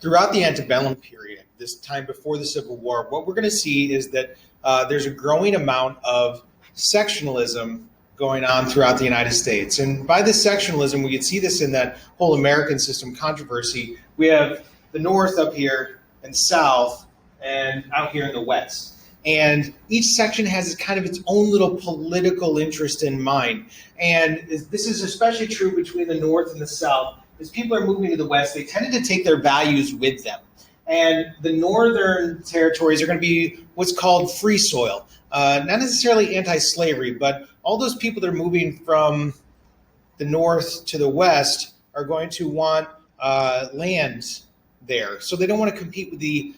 throughout the antebellum period, this time before the Civil War, what we're going to see is that there's a growing amount of sectionalism going on throughout the United States. And by this sectionalism, we can see this in that whole American system controversy. We have the North up here and the South and out here in the West. And each section has kind of its own little political interest in mind. And this is especially true between the North and the South. As people are moving to the West, they tended to take their values with them. And the northern territories are going to be what's called free soil. Not necessarily anti-slavery, but all those people that are moving from the North to the West are going to want land there. So they don't want to compete with the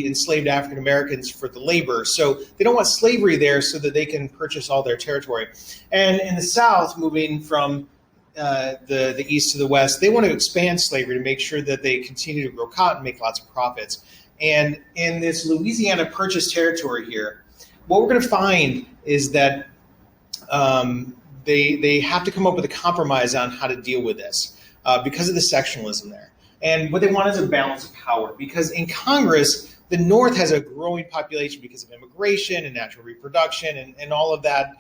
enslaved African Americans for the labor. So they don't want slavery there so that they can purchase all their territory. And in the South, moving from the East to the West, they want to expand slavery to make sure that they continue to grow cotton and make lots of profits. And in this Louisiana Purchase territory here, what we're going to find is that they have to come up with a compromise on how to deal with this because of the sectionalism there. And what they want is a balance of power, because in Congress, the North has a growing population because of immigration and natural reproduction and all of that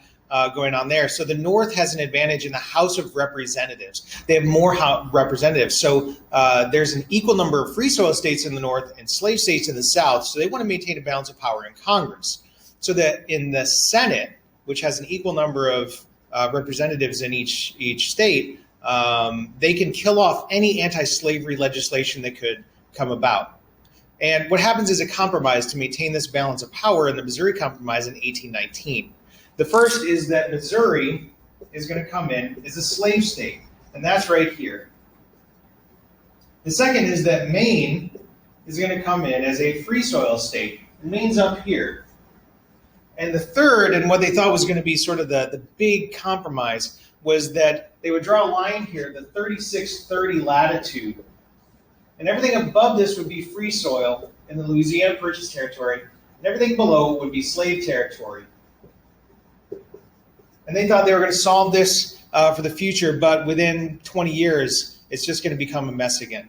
going on there. So the North has an advantage in the House of Representatives. They have more representatives. So there's an equal number of free soil states in the North and slave states in the South. So they want to maintain a balance of power in Congress. So that in the Senate, which has an equal number of representatives in each state, they can kill off any anti-slavery legislation that could come about. And what happens is a compromise to maintain this balance of power in the Missouri Compromise in 1819. The first is that Missouri is going to come in as a slave state, and that's right here. The second is that Maine is going to come in as a free soil state, and Maine's up here. And the third, and what they thought was going to be sort of the big compromise, was that they would draw a line here, the 3630 latitude. And everything above this would be free soil in the Louisiana Purchase territory, and everything below would be slave territory. And they thought they were going to solve this for the future, but within 20 years, it's just going to become a mess again.